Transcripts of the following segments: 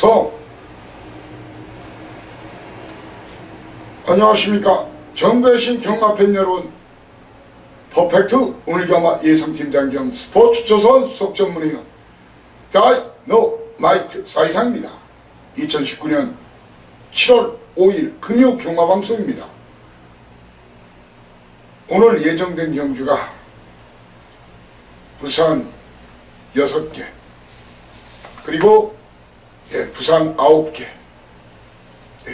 서 안녕하십니까. 전국에 계신 경마팬 여러분, 퍼펙트 오늘 경마 예상팀장 겸 스포츠조선 수석전문위원 다이너마이트 사이상입니다. 2019년 7월 5일 금요 경마방송입니다. 오늘 예정된 경주가 부산 6개 그리고 부산 9개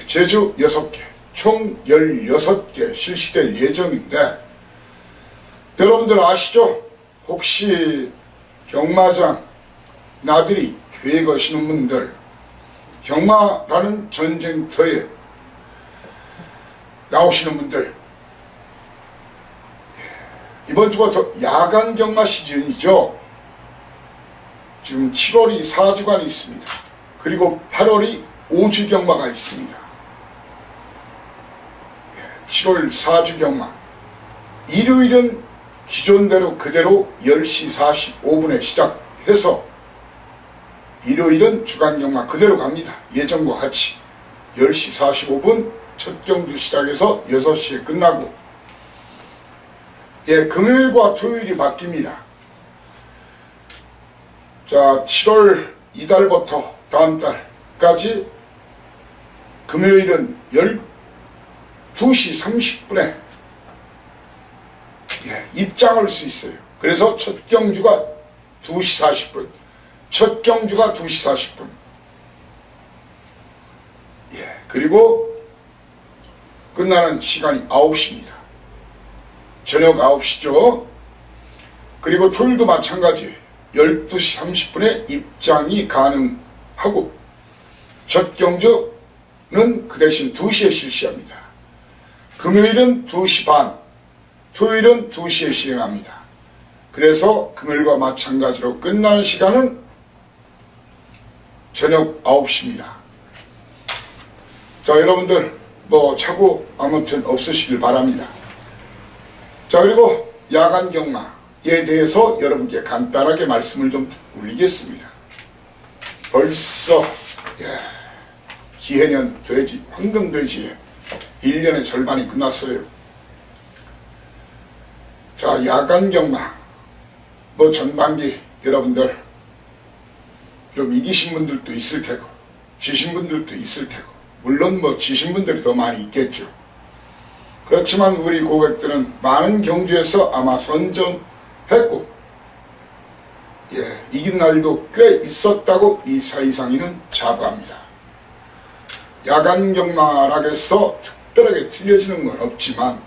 제주 6개 총 16개 실시될 예정인데, 여러분들 아시죠? 혹시 경마장 나들이 계획하시는 분들, 경마라는 전쟁터에 나오시는 분들, 이번 주부터 야간 경마 시즌이죠. 지금 7월이 4주간이 있습니다. 그리고 8월이 5주 경마가 있습니다. 7월 4주 경마, 일요일은 기존대로 그대로 10시 45분에 시작해서 일요일은 주간 경마 그대로 갑니다. 예정과 같이 10시 45분 첫 경주 시작해서 6시에 끝나고, 금요일과 토요일이 바뀝니다. 자, 7월 이달부터 다음 달까지 금요일은 12시 30분에 입장할 수 있어요. 그래서 첫 경주가 2시 40분, 첫 경주가 2시 40분. 그리고 끝나는 시간이 9시입니다. 저녁 9시죠. 그리고 토요일도 마찬가지예요. 12시 30분에 입장이 가능하고, 첫 경주는 그 대신 2시에 실시합니다. 금요일은 2시 반, 토요일은 2시에 시행합니다. 그래서 금요일과 마찬가지로 끝나는 시간은 저녁 9시입니다. 자, 여러분들 착오 아무튼 없으시길 바랍니다. 자, 그리고 야간 경마에 대해서 여러분께 간단하게 말씀을 좀 올리겠습니다. 벌써 기해년 돼지, 황금돼지에 1년의 절반이 끝났어요. 자, 야간 경마 전반기 여러분들 좀 이기신 분들도 있을 테고 지신 분들도 있을 테고, 물론 지신 분들이 더 많이 있겠죠. 그렇지만 우리 고객들은 많은 경주에서 아마 선전했고 이긴 날도 꽤 있었다고 이 사이상인은 자부합니다. 야간 경마락에서 특별하게 틀려지는 건 없지만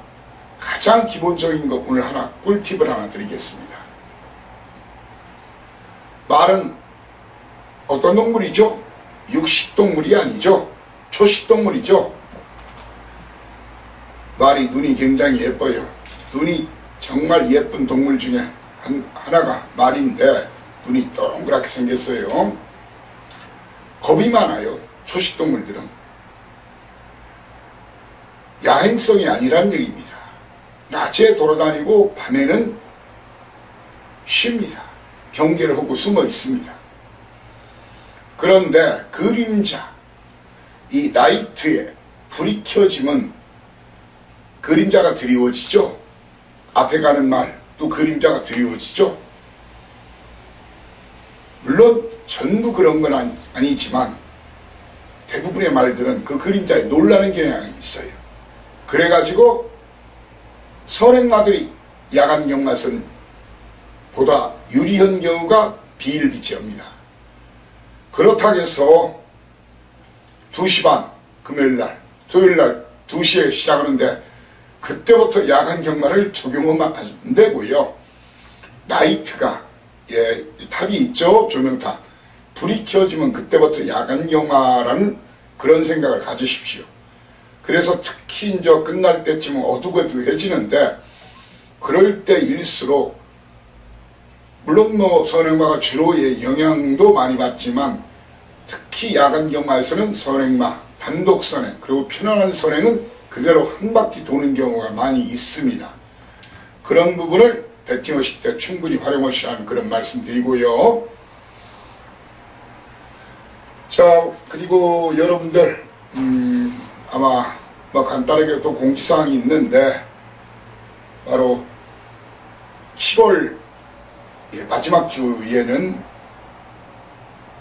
가장 기본적인 거 오늘 꿀팁을 하나 드리겠습니다. 말은 어떤 동물이죠? 육식동물이 아니죠. 초식동물이죠. 말이 눈이 굉장히 예뻐요. 눈이 정말 예쁜 동물 중에 하나가 말인데, 눈이 동그랗게 생겼어요. 겁이 많아요. 초식동물들은. 야행성이 아니란 얘기입니다. 낮에 돌아다니고 밤에는 쉽니다. 경계를 하고 숨어 있습니다. 그런데 그림자, 이 라이트에 불이 켜지면 그림자가 드리워지죠. 앞에 가는 말도 그림자가 드리워지죠. 물론 전부 그런 건 아니지만 대부분의 말들은 그 그림자에 놀라는 경향이 있어요. 그래가지고 선행마들이 야간 경마선 보다 유리한 경우가 비일비재합니다. 그렇다고 해서 2시 반 금요일날, 토요일날 2시에 시작하는데 그때부터 야간 경마를 적용하면 안 되고요. 라이트가 탑이 있죠. 조명탑. 불이 켜지면 그때부터 야간 경마라는 그런 생각을 가지십시오. 그래서 특히 이제 끝날 때쯤은 어둑어둑해지는데, 그럴 때일수록 물론 선행마가 주로 영향도 많이 받지만 특히 야간 경마에서는 선행마, 단독 선행, 그리고 편안한 선행은 그대로 한 바퀴 도는 경우가 많이 있습니다. 그런 부분을 배팅하실 때 충분히 활용하시라는 그런 말씀 드리고요. 자, 그 그리고 여러분들 아마 뭐 간단하게 또 공지사항이 있는데, 바로 7월 마지막 주에는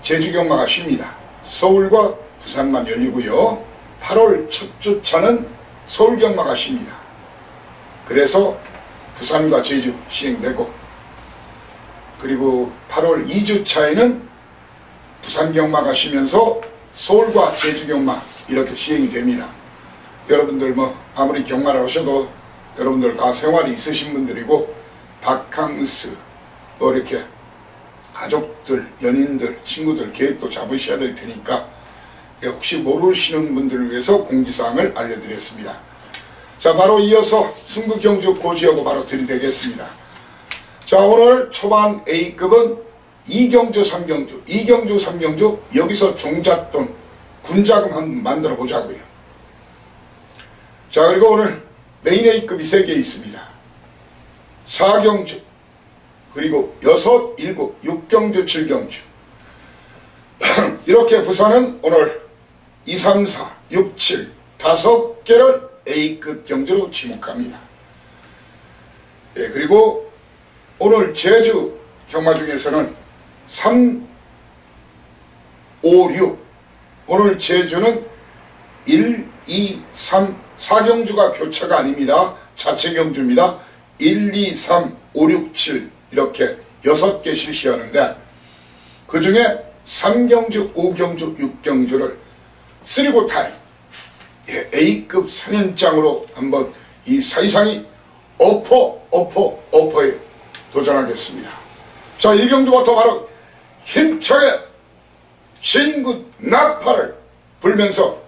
제주 경마가 쉽니다. 서울과 부산만 열리고요. 8월 첫 주차는 서울 경마가 쉽니다. 그래서 부산과 제주 시행되고, 그리고 8월 2주차에는 부산 경마가 쉬면서 서울과 제주 경마 이렇게 시행이 됩니다. 여러분들 뭐 아무리 경마를 하셔도 여러분들 다 생활이 있으신 분들이고, 바캉스 뭐 이렇게 가족들, 연인들, 친구들 계획도 잡으셔야 될 테니까 혹시 모르시는 분들을 위해서 공지사항을 알려드렸습니다. 자, 바로 이어서 승부 경주 고지하고 바로 들이대겠습니다. 자, 오늘 초반 A급은 2경주 3경주, 2경주 3경주, 여기서 종잣돈 군자금 한번 만들어 보자고요. 자, 그리고 오늘 메인 A급이 3개 있습니다. 4경주, 그리고 6, 7, 6경주, 7경주. 이렇게 부산은 오늘 2, 3, 4, 6, 7, 5개를 A급 경주로 지목합니다. 예, 그리고 오늘 제주 경마 중에서는 3, 5, 6. 오늘 제주는 1, 2, 3, 4경주가 교차가 아닙니다. 자체 경주입니다. 1, 2, 3, 5, 6, 7 이렇게 6개 실시하는데, 그 중에 3경주, 5경주, 6경주를 3고 타임 A급 4년장으로 한번 이 사이상이 어퍼에 도전하겠습니다. 자, 1경주부터 바로 힘차게 진구 나팔을 불면서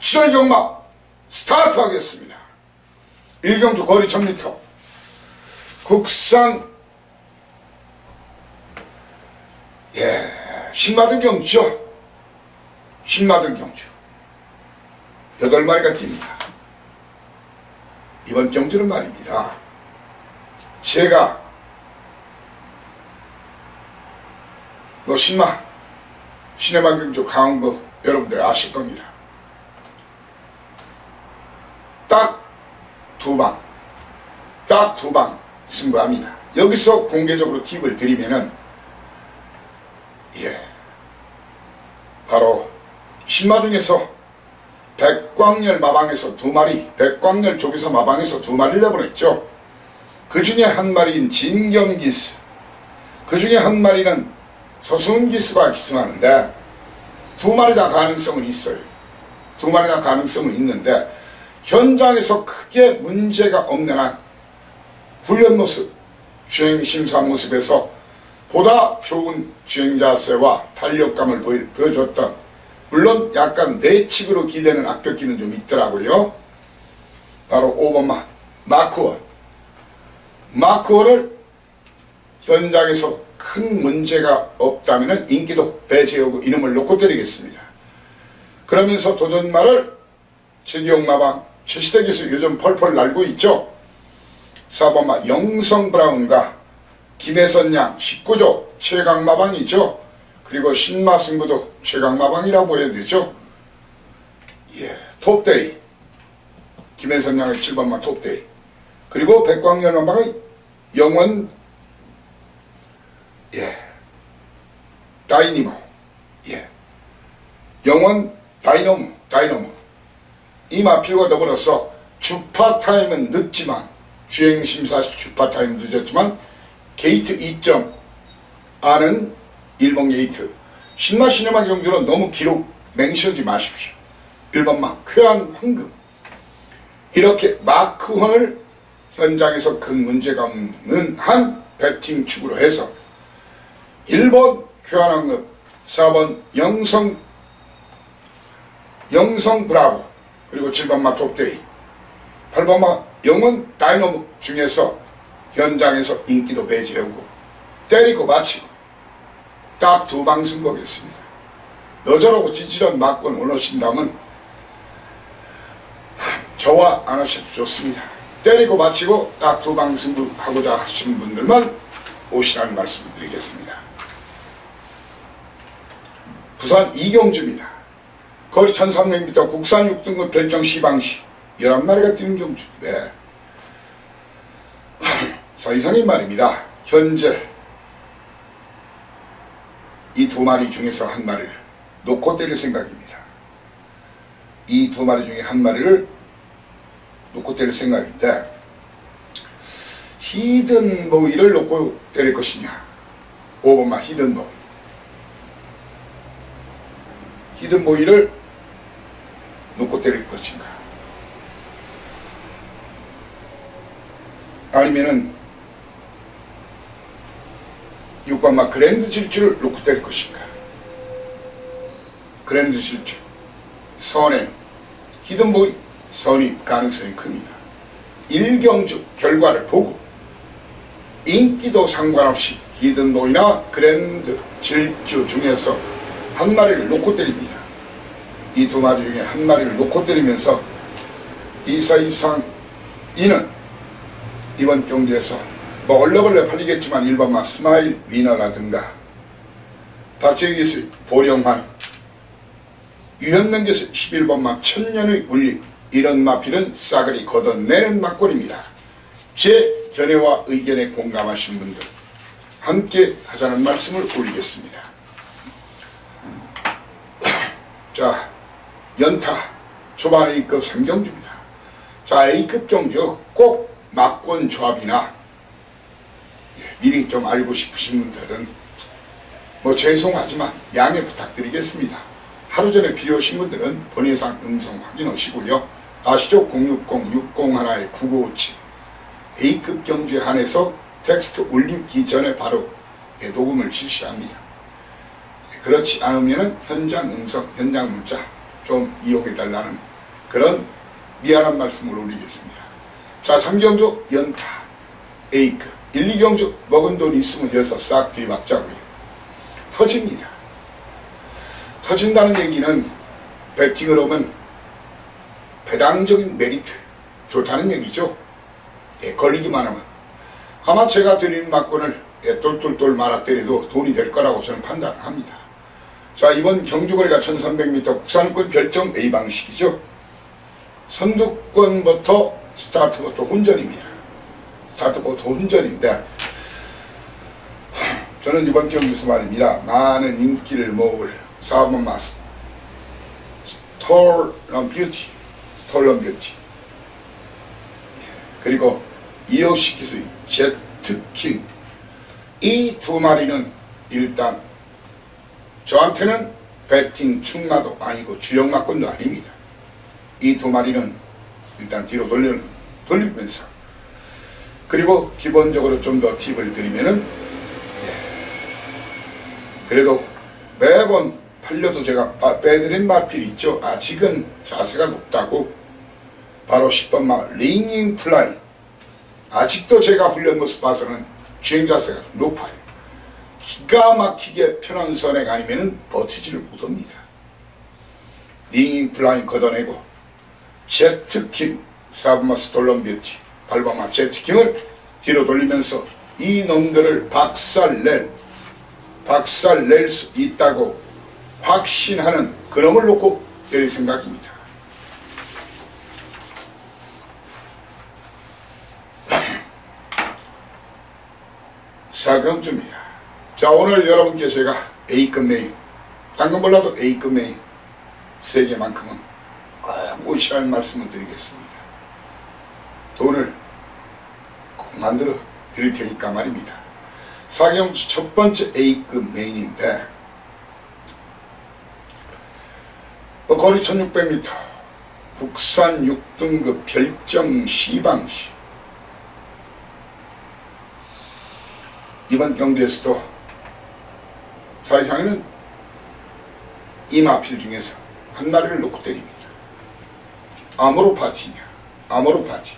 7월 경마 스타트하겠습니다. 1경주 거리 1000m 국산 신마들 경주죠. 신마들 경주 8마리가 뜁니다. 이번 경주는 말입니다, 제가 뭐 시네마 경주 강한 거 여러분들 아실 겁니다. 딱 두 방 승부합니다. 여기서 공개적으로 팁을 드리면은, 바로 신마 중에서 백광열 마방에서 2마리, 백광열 쪽에서 마방에서 2마리를 내보냈죠. 그 중에 한 마리인 진경기스, 그 중에 한 마리는 서순기스가 기승하는데, 2마리 다 가능성은 있어요. 2마리 다 가능성은 있는데, 현장에서 크게 문제가 없는 한 훈련 모습, 주행 심사 모습에서 보다 좋은 주행 자세와 탄력감을 보여줬던, 물론 약간 내측으로 기대는 악벽기는 좀 있더라고요. 바로 5번마 마크원. 마크원을 현장에서 큰 문제가 없다면 인기도 배제하고 이름을 놓고 때리겠습니다. 그러면서 도전마를 최기용마방 최시댁에서 요즘 펄펄 날고 있죠. 4번마 영성브라운과 김혜선양 19조 최강마방이죠. 그리고 신마승부도 최강마방이라고 해야 되죠. 톱데이 김혜선양의 7번마 톱데이, 그리고 백광열마방의 영원 다이니모, 영원 다이너모 이 마필과 더불어서 주파타임은 늦지만, 주행심사 주파타임은 늦었지만 게이트 2점 아는 일본 게이트. 신마 시네마 경주는 너무 기록 맹시하지 마십시오. 1번마 쾌한 황금. 이렇게 마크헌을 현장에서 큰 문제가 없는 한 배팅 축으로 해서 1번 쾌한 황금, 4번 영성 브라보, 그리고 7번마 톱데이, 8번마 영원 다이너모 중에서 현장에서 인기도 배제하고 때리고 마치고 딱 2방 승부하겠습니다. 너저러고 찌질한 막권 원하신다면 저와 안 하셔도 좋습니다. 때리고 마치고 딱 2방 승부하고자 하시는 분들만 오시라는 말씀 드리겠습니다. 부산 이경주입니다. 거리 1300m 국산 6등급 별정 시방시 11마리가 뛰는 경주인데 자, 이상인 말입니다. 현재 이 두 마리 중에서 한 마리를 놓고 때릴 생각입니다. 이 두 마리 중에 한 마리를 놓고 때릴 생각인데 히든 모이를 놓고 때릴 것이냐, 5번마 히든 모이, 히든 모이를 놓고 때릴 것인가, 아니면은 6번마 그랜드 질주를 놓고 때릴 것인가. 그랜드 질주 선행, 히든 모이 선입 가능성이 큽니다. 1경주 결과를 보고 인기도 상관없이 히든 모이나 그랜드 질주 중에서 한 마리를 놓고 때립니다. 이 두 마리 중에 한 마리를 놓고 때리면서 2사 이상 이는 이번 경주에서 뭐 얼레벌레 팔리겠지만 1번마 스마일 위너라든가 박재기에서 보령환, 유현명께서 11번마 천년의 울림, 이런 마필은 싸그리 걷어내는 막골입니다. 제 견해와 의견에 공감하신 분들 함께 하자는 말씀을 올리겠습니다. 자, 연타 초반 A급 3경주입니다. 자, A급 경주 꼭 막권 조합이나 미리 좀 알고 싶으신 분들은 뭐 죄송하지만 양해 부탁드리겠습니다. 하루 전에 필요하신 분들은 번외상 음성 확인하시고요. 아시죠? 060-601-9957 A급 경주에 한해서 텍스트 올리기 전에 바로 녹음을 실시합니다. 그렇지 않으면 현장 음성, 현장 문자 좀 이용해달라는 그런 미안한 말씀을 올리겠습니다. 자, 3경주 연타 A급, 1, 2경주 먹은 돈 있으면 여기서 싹 들이박자고요. 터집니다. 터진다는 얘기는 배팅을 하면 배당적인 메리트 좋다는 얘기죠. 예, 걸리기만 하면. 아마 제가 드리는 막권을 똘똘똘 말아 때려도 돈이 될 거라고 저는 판단합니다. 자, 이번 경주거리가 1300m 국산권 별정 A 방식이죠. 선두권부터 스타트부터 혼전입니다. 스타트부터 혼전인데 저는 이번 경주에서 말입니다. 많은 인기를 모을 4번 마스 스톨런 뷰티, 스톨런 뷰티, 그리고 이혁식 기수의 제트킹, 이 두 마리는 일단 저한테는 배팅 충마도 아니고 주력 막권도 아닙니다. 이 두 마리는 일단 뒤로 돌리면서, 그리고 기본적으로 좀 더 팁을 드리면은 그래도 매번 팔려도 제가 빼드린 마필이 있죠. 아직은 자세가 높다고. 바로 10번마 링잉 플라이, 아직도 제가 훈련 모습 봐서는 주행 자세가 좀 높아요. 기가 막히게 편한 선행 아니면은 버티지를 못합니다. 링잉 플라이 걷어내고 제트킹, 4번마 스톨런 뷰티, 8번마 제트킹을 뒤로 돌리면서 이 놈들을 박살낼 수 있다고 확신하는 그놈을 놓고 때릴 생각입니다. 사경주입니다. 자, 오늘 여러분께 제가 A급 메인, 딴 건 몰라도 A급 메인 3개만큼은 꼭 오시라는 말씀을 드리겠습니다. 돈을 꼭 만들어 드릴 테니까 말입니다. 사경주 첫 번째 A급 메인인데 거리 1600m 국산 6등급 별정 시방시, 이번 경주에서도 사이상에는 이 마필 중에서 한 마리를 놓고 때립니다. 아모르 파티냐, 아모르 파티.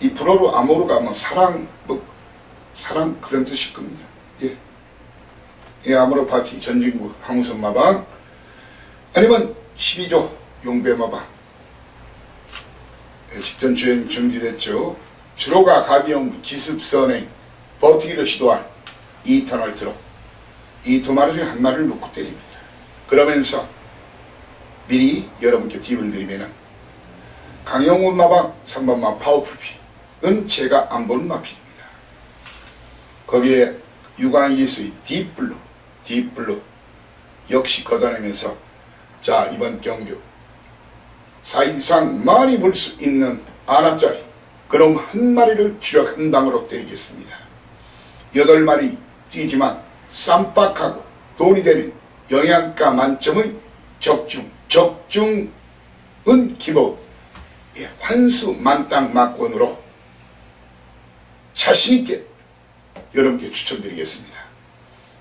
이 불어로 아모르가 뭐 사랑, 사랑 그런 뜻일 겁니다. 예. 이 아모르 파티 전진구 항우선 마방, 아니면 12조 용배 마방. 예, 직전 주행 중지됐죠. 주로가 가비용 기습선행 버티기를 시도할 2터널 드롭, 이 두 마리 중에 한 마리를 놓고 때립니다. 그러면서 미리 여러분께 팁을 드리면은 강영훈 마방 3번마 파워풀피는 제가 안 보는 마필입니다. 거기에 유광이스의 딥블루 역시 걷어내면서 자, 이번 경주 사실상 많이 볼 수 있는 아나짜리 그럼 한 마리를 주력 한 방으로 때리겠습니다. 8마리 뛰지만 쌈박하고 돈이 되는 영양가 만점의 적중은 기본 환수 만땅 막권으로 자신있게 여러분께 추천드리겠습니다.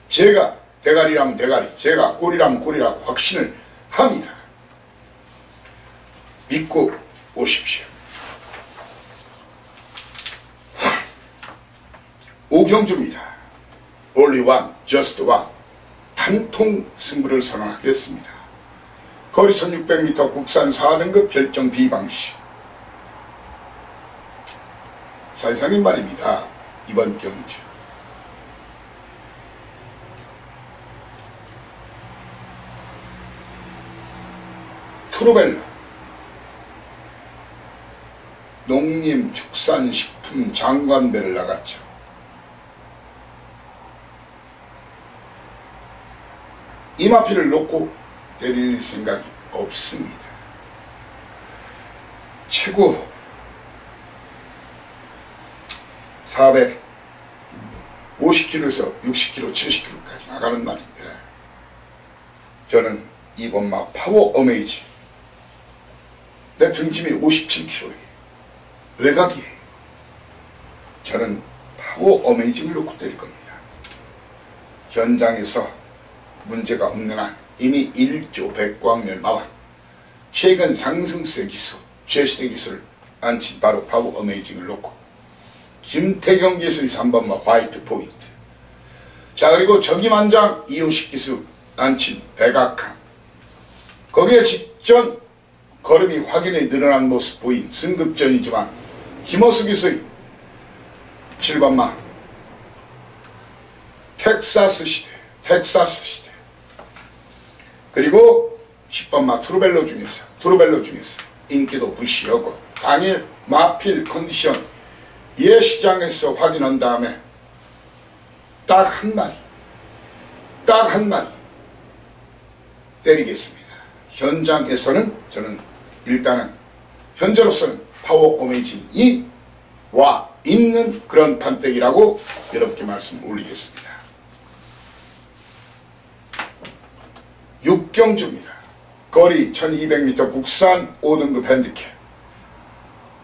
제가 대가리라면 대가리, 제가 꼴이라면 꼴이라고 확신을 합니다. 믿고 오십시오. 오경주입니다. Only one, just one. 단통 승부를 선언하겠습니다. 거리 1600m 국산 4등급 결정 비방시. 사실상인 말입니다. 이번 경주. 트루벨라 농림축산식품 장관배를 나갔죠. 이마피를 놓고 때릴 생각이 없습니다. 최고 450km에서 60km, 70km까지 나가는 말인데 저는 이번마 파워 어메이지 내 등짐이 57kg에 외곽이에요. 저는 파워 어메이징을 놓고 때릴 겁니다. 현장에서 문제가 없는 한 이미 1조 백광열 마왕 최근 상승세 기수 최시대 기술 안친 바로 파워 어메이징을 놓고 김태경 기술이 3번마 화이트 포인트 자 그리고 저기만장 이호식 기술 안친 백악한 거기에 직전 걸음이 확연히 늘어난 모습 보인 승급전이지만 김호수 기술이 7번마 텍사스 시대 그리고 10번마 트루벨로 중에서 인기도 부시하고 당일 마필 컨디션 예시장에서 확인한 다음에 딱 한 마리 때리겠습니다. 현장에서는 저는 일단은 현재로서는 파워 어메이징이 와 있는 그런 판때기라고 여러분께 말씀 올리겠습니다. 6경주입니다. 거리 1200m 국산 5등급 핸디캡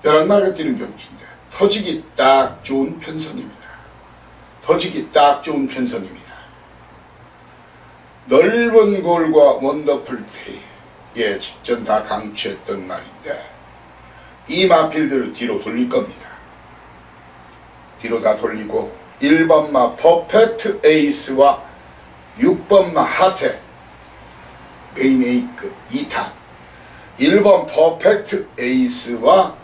11마리가 뛰는 경주인데 터지기 딱 좋은 편성입니다. 넓은 골과 원더풀 테일 직전 다 강추했던 말인데 이 마필들을 뒤로 돌릴 겁니다. 뒤로 다 돌리고 1번마 퍼펙트 에이스와 6번마 하테 메인 A급 2탄 1번 퍼펙트 에이스와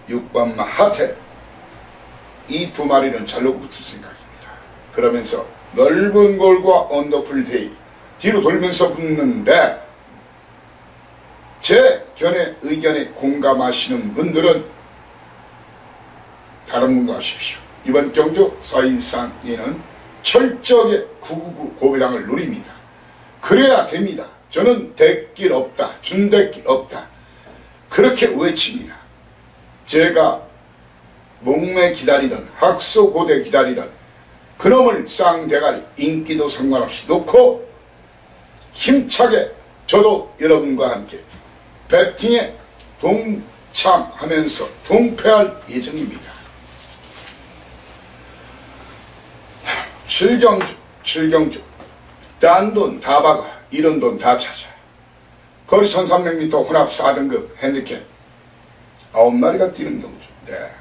6번마 하테 이 두 마리는 잘로 붙을 생각입니다. 그러면서 넓은 골과 언더풀 테일 뒤로 돌면서 붙는데 제 의견에 공감하시는 분들은 다른 분과 하십시오. 이번 경주 사실상 얘는 철저하게 999 고배당을 노립니다. 그래야 됩니다. 저는 대길 없다, 준대길 없다 그렇게 외칩니다. 제가 목매 기다리던 학소고대 기다리던 그놈을 쌍대가리 인기도 상관없이 놓고 힘차게 저도 여러분과 함께 배팅에 동참하면서 동패할 예정입니다. 7경주 딴 돈 다 박아 이런 돈 다 찾아 거리 1300m 혼합 4등급 핸디캡 9마리가 뛰는 경주인데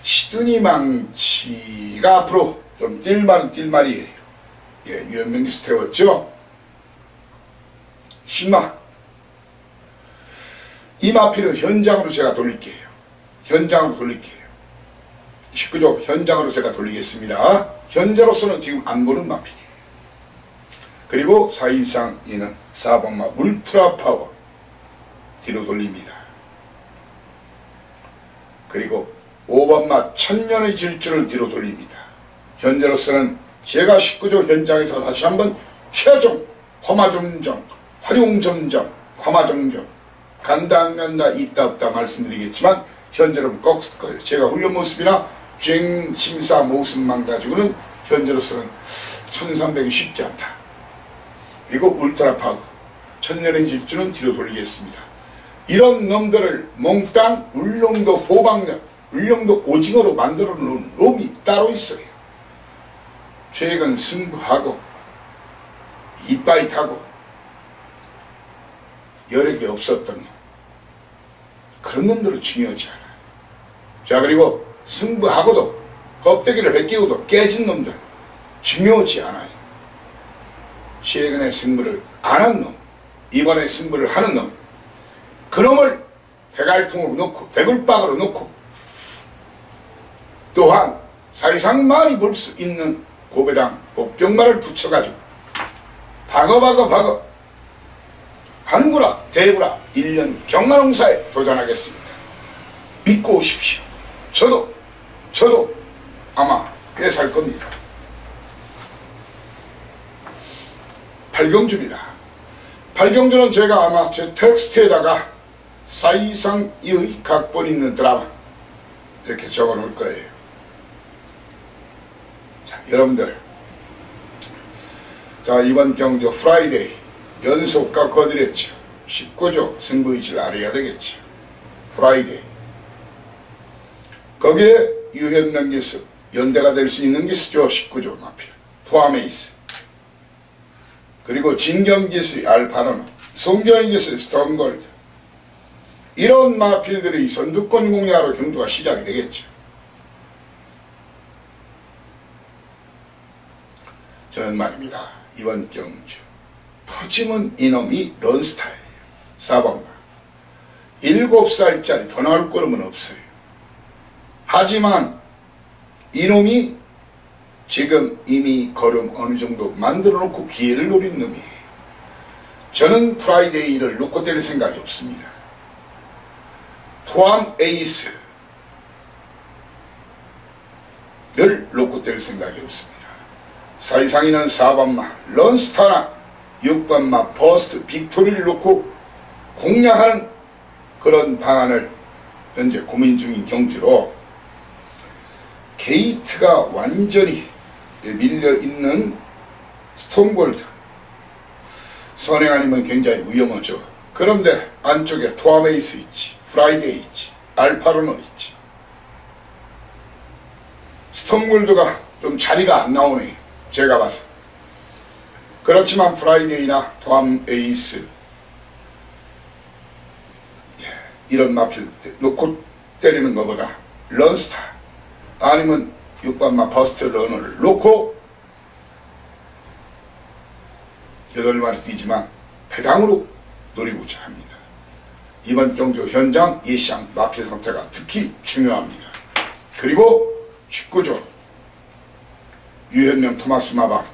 시드니 망치가 앞으로 좀 뛸말이에요. 유현명기스 태웠죠. 신마 이 마필을 현장으로 제가 돌릴게요. 식구죠. 현장으로 제가 돌리겠습니다. 현재로서는 지금 안 보는 마필이에요. 그리고 사실상 얘는 4번마 울트라 파워 뒤로 돌립니다. 그리고 5번마 천년의 질주를 뒤로 돌립니다. 현재로서는 제가 19조 현장에서 다시 한번 최종 화마점정, 활용점정, 화마점정 간다 안 간다 있다 없다 말씀드리겠지만 현재로는 꼭 제가 훈련 모습이나 주행 심사 모습만 가지고는 현재로서는 1300이 쉽지 않다. 그리고 울트라 파워 천년의 질주는 뒤로 돌리겠습니다. 이런 놈들을 몽땅 울릉도 호박력, 울릉도 오징어로 만들어 놓은 놈이 따로 있어요. 최근 승부하고 이빠이 타고 여러 개 없었던 놈, 그런 놈들은 중요하지 않아요. 자, 그리고 승부하고도 껍데기를 벗기고도 깨진 놈들 중요하지 않아요. 최근에 승부를 안 한 놈, 이번에 승부를 하는 놈, 그놈을 대갈통으로 놓고 대굴박으로 놓고 또한 사리상 많이 볼 수 있는 고배당 복병마를 붙여가지고 박어 한구라 대구라 1년 경마농사에 도전하겠습니다. 믿고 오십시오. 저도 아마 꽤 살 겁니다. 팔경주입니다. 팔경주는 제가 아마 제 텍스트에다가 사이상의 각본 있는 드라마 이렇게 적어 놓을 거예요. 자, 여러분들, 자, 이번 경주 프라이데이 연속 깎아드렸죠. 19조 승부의지를 알아야 되겠죠. 프라이데이. 거기에 유현명 기수, 연대가 될 수 있는 기수죠. 19조 마필 토아메이스, 그리고 진경기수의 알파노노, 송경기수의 스톤골드, 이런 마필들의 선두권 공략으로 경주가 시작이 되겠죠. 저는 말입니다. 이번 경주 터지면 이놈이 런스타예요. 4번마 7살짜리 더 나올 거름은 없어요. 하지만 이놈이 지금 이미 걸음 어느 정도 만들어 놓고 기회를 노린 놈이에요. 저는 프라이데이를 놓고 때릴 생각이 없습니다. 토암 에이스를 놓고 때릴 생각이 없습니다. 사이상이는 4번마 런스타나 6번마 버스트 빅토리를 놓고 공략하는 그런 방안을 현재 고민 중인 경주로, 게이트가 완전히 밀려있는 스톤골드 선행 아니면 굉장히 위험하죠. 그런데 안쪽에 토아메이스 있지, 프라이데이 있지, 알파로노 있지. 스톤골드가 좀 자리가 안 나오네, 제가 봐서. 그렇지만 프라이데이나 토아메이스 이런 마필 놓고 때리는 것보다 런스타 아니면 6번마 버스트 러너를 놓고 8마리 뛰지만 배당으로 노리고자 합니다. 이번 경주 현장 예시장 마필 상태가 특히 중요합니다. 그리고 19조 유현명 토마스 마방,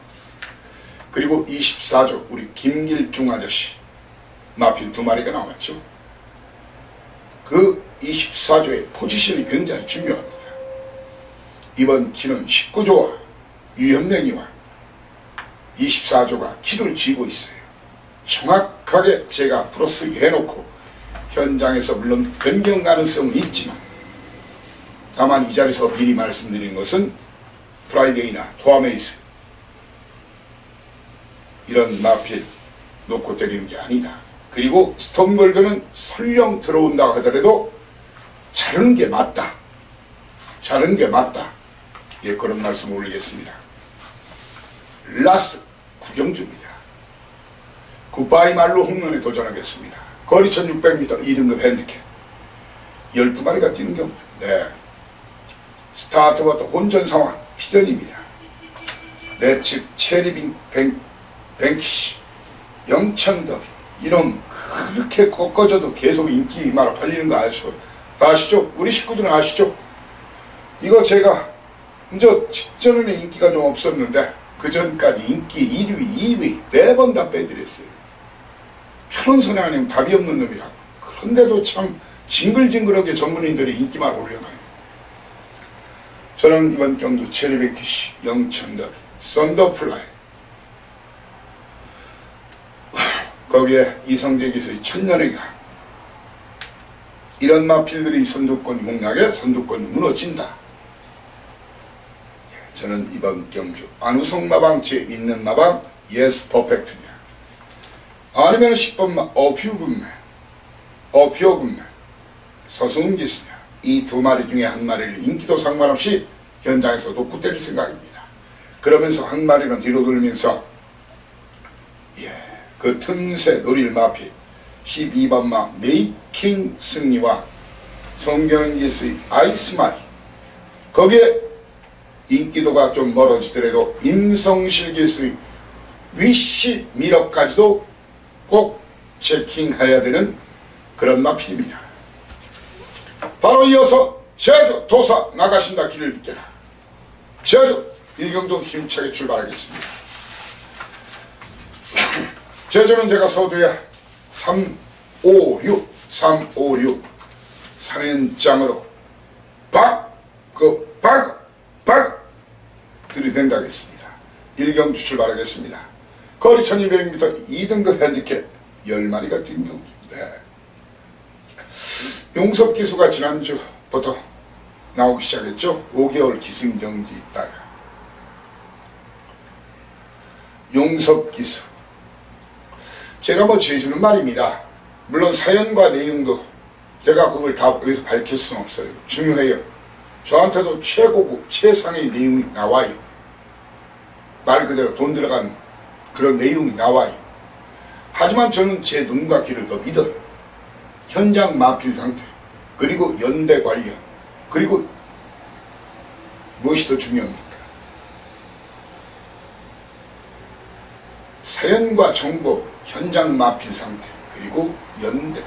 그리고 24조 우리 김길중 아저씨 마필 2마리가 나왔죠. 그 24조의 포지션이 굉장히 중요합니다. 이번 키는 19조와 유현명이와 24조가 키를 쥐고 있어요. 정확하게 제가 풀어쓰기 해놓고 현장에서 물론 변경 가능성은 있지만, 다만 이 자리에서 미리 말씀드리는 것은 프라이데이나 토아메이스 이런 마필 놓고 때리는 게 아니다. 그리고 스톤골드는 설령 들어온다고 하더라도 자르는 게 맞다. 예, 그런 말씀을 올리겠습니다. 라스 구경주입니다. 굿바이 말로 홈런에 도전하겠습니다. 거리 1600m 2등급 핸디캡 12마리가 뛰는 경우. 네. 스타트부터 혼전 상황 필연입니다. 내 측 체리 뱅키시 영천더비 이놈 그렇게 꺾어져도 계속 인기 말아 팔리는 거 아시죠? 우리 식구들은 아시죠? 이거 제가 이제 직전에는 인기가 좀 없었는데 그 전까지 인기 1위, 2위 4번 다 빼드렸어요. 천원선에 아니면 답이 없는 놈이라. 그런데도 참 징글징글하게 전문인들이 인기만 올려놔요. 저는 이번 경주 체리백키시 영천더비 썬더플라이 거기에 이성재 기술이 천년의가 이런 마필들이 선두권이 공략에 선두권이 무너진다. 저는 이번 경주 안우성 마방 제 믿는 마방 예스 퍼펙트냐 아니면 10번마 어퓨어군맨 서승훈 기수냐 이 두 마리 중에 한 마리를 인기도 상관없이 현장에서 놓고 때릴 생각입니다. 그러면서 한 마리는 뒤로 돌면서 그 틈새 노릴 마필 12번마 메이킹 승리와 송경기수의 아이스마리 거기에 인기도가 좀 멀어지더라도 임성실 기수의 위시 미러까지도 꼭 체킹해야 되는 그런 마필입니다. 바로 이어서 제주 도사 나가신다 길을 비켜라. 제주 이경도 힘차게 출발하겠습니다. 제주는 제가 서두에 356 3연장으로 들이댄다겠습니다. 1경주 출발하겠습니다. 거리 1200m 2등급 핸디캡 10마리가 뛴 경주인데 용섭 기수가 지난주부터 나오기 시작했죠. 5개월 기승정지 있다가 용섭 기수 제가 제주는 말입니다. 물론 사연과 내용도 제가 그걸 다 여기서 밝힐 수는 없어요. 중요해요. 저한테도 최고급 최상의 내용이 나와요. 말 그대로 돈 들어간 그런 내용이 나와요. 하지만 저는 제 눈과 귀를 더 믿어요. 현장 마필 상태 그리고 연대 관련 그리고 무엇이 더 중요합니까? 사연과 정보 현장 마필 상태 그리고 연대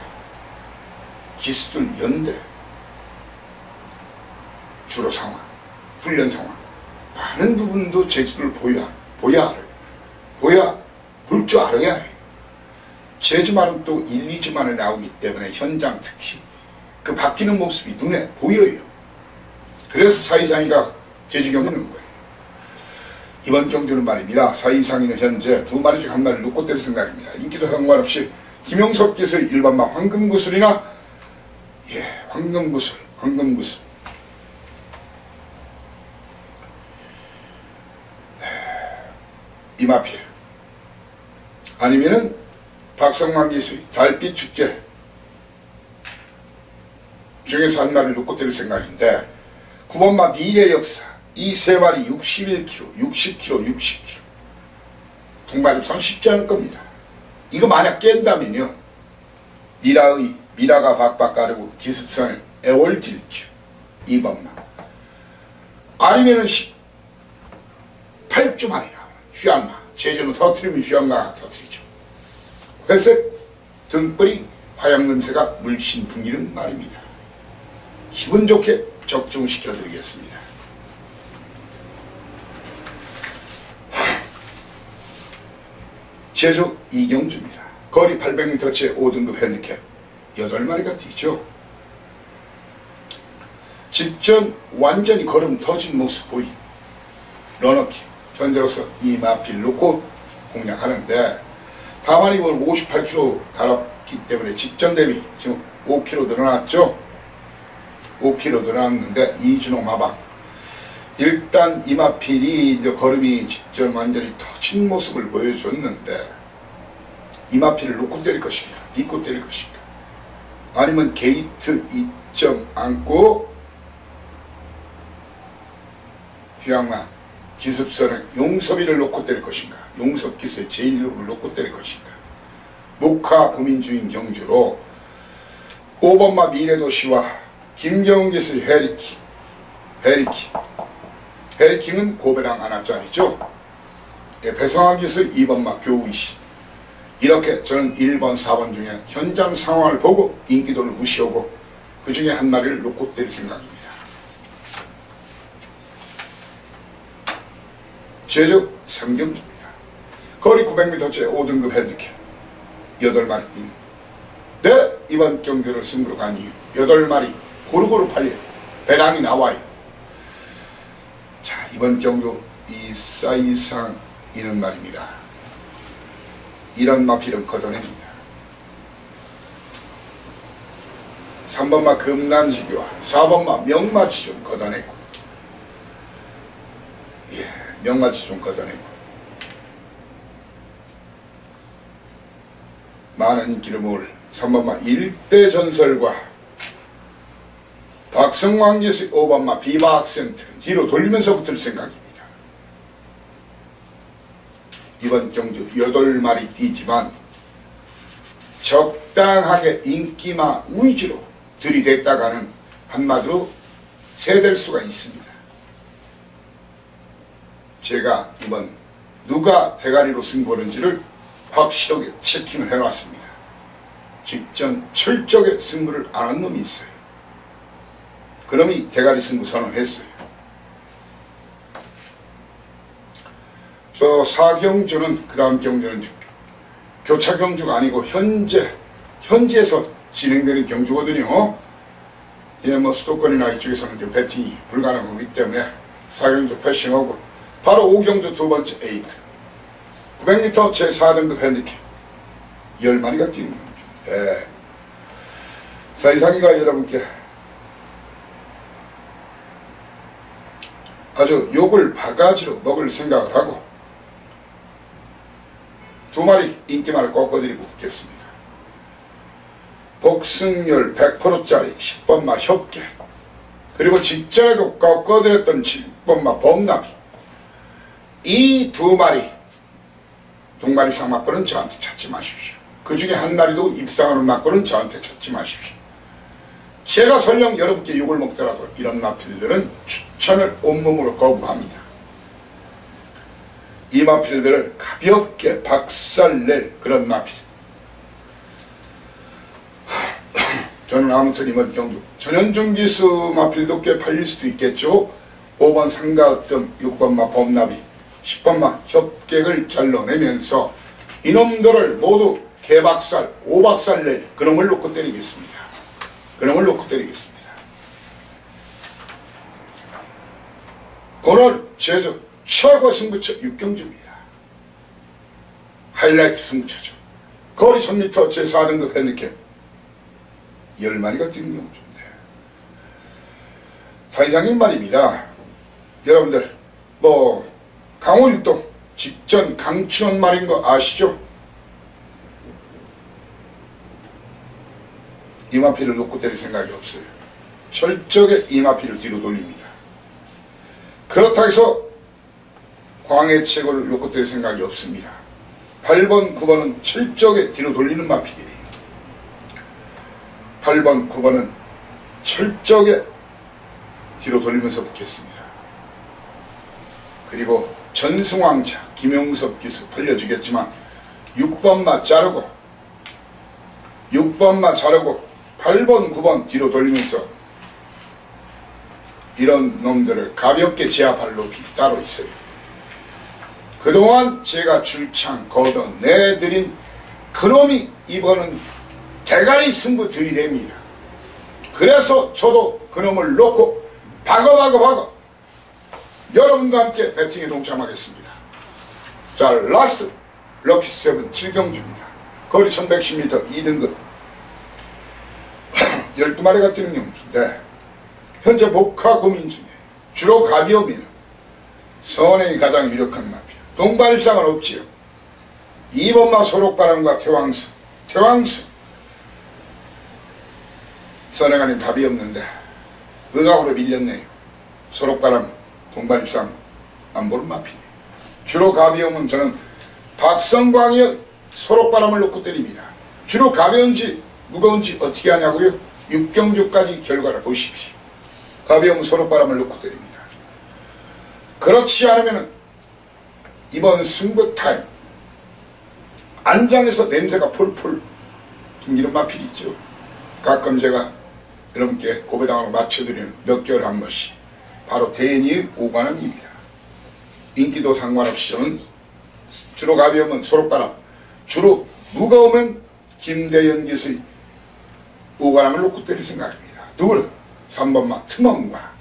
기수들 연대 주로 상황 훈련 상황 많은 부분도 제주를 보여야 알아요. 보여야 볼 줄 알아야 해요. 제주만은 또 1, 2주 만에 나오기 때문에 현장 특히 그 바뀌는 모습이 눈에 보여요. 그래서 사이상이가 제주경에 있는 거예요. 이번 경주는 말입니다. 사이상이는 현재 두 마리 중 한 마리를 놓고 때릴 생각입니다. 인기도 상관없이 김용석 기수의 일반마 황금구슬이나 황금구슬 이마필 아니면은 박성만 기수의 달빛 축제 중에서 한 마리를 놓고 때릴 생각인데 9번마 미래 역사 이 세 마리 61kg 60kg 동반입상 쉽지 않을 겁니다. 이거 만약 깬다면요 미라가 박박 가르고 기습선을 애월질주 2번마 아니면은 18주 만에 나오는 휘양마 제주는 터트리면 휘양마가 터트리죠. 회색 등불이 화양 냄새가 물씬 풍기는 말입니다. 기분 좋게 적중시켜 드리겠습니다. 제주 이경주입니다. 거리 800m째 5등급 핸디캡 8마리가 뛰죠. 직전 완전히 걸음 터진 모습 보이 러너키 현재로서 이 마필 놓고 공략하는데 다만 이번 58kg 달았기 때문에 직전 대비 지금 5kg 늘어났죠. 5kg 늘어났는데 이준호 마방 일단 이 마필이 이제 걸음이 직전 완전히 터진 모습을 보여줬는데 이 마필을 놓고 때릴 것인가 믿고 때릴 것인가 아니면 게이트 2점 안고 휴양마 기습선을 용섭이를 놓고 때릴 것인가 용섭 기수의 제1그룹을 놓고 때릴 것인가 목화 구민주인 경주로 5번마 미래도시와 김경훈 기수의 헤리킹은 고배당 하나짜리죠. 배성환 기수의 2번마 교우이시 이렇게 저는 1번 4번 중에 현장 상황을 보고 인기도를 무시하고 그 중에 한 마리를 놓고 때릴 생각입니다. 제주 삼경주입니다. 거리 900m째 5등급 핸디캡 8마리 뛴. 네, 이번 경주를 승부로 간 이유 8마리 고루고루 팔려요. 배당이 나와요. 자, 이번 경주 이 사이상 이는 말입니다. 이런 마필은 걷어냅니다. 3번마 금난지교와 4번마 명마지좀 걷어내고, 예, 명마지좀 걷어내고 많은 인기를 모을 3번마 일대전설과 박성왕제의 5번마 비바악센트 뒤로 돌리면서 붙을 생각입니다. 이번 경주 8마리 뛰지만 적당하게 인기마 위주로 들이댔다가는 한마디로 세댈 수가 있습니다. 제가 이번 누가 대가리로 승부하는지를 확실하게 체킹을 해놨습니다. 직전 철저하게 승부를 안 한 놈이 있어요. 그놈이 대가리 승부 선언했어요. 저 4경주는 그 다음 경주는 교차 경주가 아니고 현지에서 진행되는 경주거든요. 예, 뭐 수도권이나 이쪽에서는 배팅이 불가능하기 때문에 4경주 패싱하고 바로 5경주 두 번째 에이트 900m 제4등급 핸디캡 10마리가 뛰는 경주. 예. 사이상이가 여러분께 아주 욕을 바가지로 먹을 생각을 하고 2마리 인기마를 꺾어드리고 붙겠습니다. 복승률 100%짜리 10번마 협계, 그리고 직전에도 꺾어드렸던 7번마 범나비, 이 2마리 동마리 이상 맞고는 저한테 찾지 마십시오. 그 중에 한 마리도 입상하는 맞고는 저한테 찾지 마십시오. 제가 설령 여러분께 욕을 먹더라도 이런 마필들은 추천을 온몸으로 거부합니다. 이 마필들을 가볍게 박살낼 그런 마필. 저는 아무튼 이번 경주 전현중기수 마필도 꽤 팔릴 수도 있겠죠. 5번 상가으뜸, 6번마 범나비, 10번마 협객을 잘라내면서 이놈들을 모두 개박살, 오박살 낼 그놈을 놓고 때리겠습니다. 그놈을 놓고 때리겠습니다. 오늘 제주 최고 승부처 6경주입니다. 하이라이트 승부처죠. 거리 1000m 제4등급 핸디캡 10마리가 뛰는 경주인데 사이상인 말입니다. 여러분들 뭐 강호일동 직전 강춘원 말인 거 아시죠? 이마피를 놓고 때릴 생각이 없어요. 철저하게 이마피를 뒤로 돌립니다. 그렇다고 해서 광해체고를 놓고 때릴 생각이 없습니다. 8번, 9번은 철저하게 뒤로 돌리는 마필이에요. 8번, 9번은 철저하게 뒤로 돌리면서 붙겠습니다. 그리고 전승왕자 김용섭 기수 팔려주겠지만 6번마 자르고 8번, 9번 뒤로 돌리면서 이런 놈들을 가볍게 제압할 놈이 따로 있어요. 그동안 제가 출창 걷어내드린 그놈이 이번은 대가리 승부 들이댑니다. 그래서 저도 그놈을 놓고 박어 여러분과 함께 배팅에 동참하겠습니다. 자, 라스트 럭키세븐 7경주입니다. 거리 1110m 2등급 12마리가 뛰는 경주인데 현재 목화 고민 중에 주로 가비오미는 선행이 가장 유력한 마필. 동반입상은 없지요. 2번마 소록바람과 태왕수 선행하는 답이 없는데 의각으로 밀렸네요. 소록바람 동반입상 안 보는 마필이에요. 주로 가비오면 저는 박성광의 소록바람을 놓고 때립니다. 주로 가벼운지 무거운지 어떻게 하냐고요? 6경주까지 결과를 보십시오. 가벼운 소록바람을 놓고 때립니다. 그렇지 않으면 이번 승부 타임 안장에서 냄새가 폴폴 풍기는 마필이 있죠. 가끔 제가 여러분께 고배당으로 맞춰드리는 몇 개월에 한 번씩 바로 대니의 오관함입니다. 인기도 상관없이 저는 주로 가벼우면 소록바람, 주로 무거우면 김대현 기수의 우가람을 놓고 때릴 생각입니다. 둘, 3번마 틈없과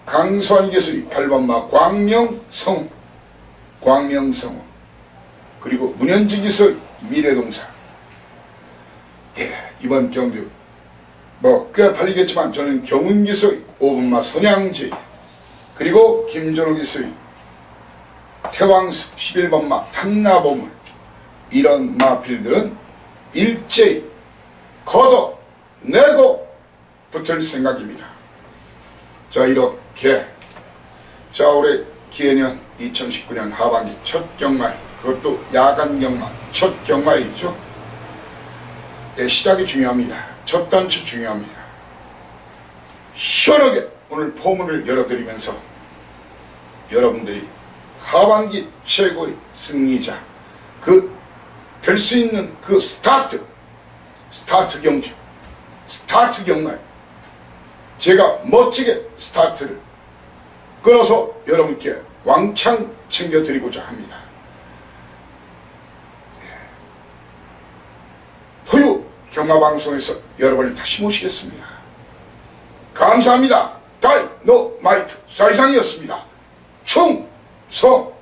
강수환 기수의 8번마 광명성우 그리고 문현지 기수의 미래동산. 이번 경주 꽤 팔리겠지만 저는 경운 기수의 5번마 선양제 그리고 김준호 기수의 태왕수 11번마 탐나보물 이런 마필들은 일제히 걷어내고 붙을 생각입니다. 자, 이렇게 자 올해 기해년 2019년 하반기 첫 경마일, 그것도 야간 경마 첫 경마일이죠. 시작이 중요합니다. 첫 단추 중요합니다. 시원하게 오늘 포문을 열어드리면서 여러분들이 하반기 최고의 승리자 될 수 있는 그 스타트 경주, 스타트 경마에 제가 멋지게 스타트를 끊어서 여러분께 왕창 챙겨드리고자 합니다. 토요 경마방송에서 여러분을 다시 모시겠습니다. 감사합니다. 다이노마이트 사이상이었습니다. 충성!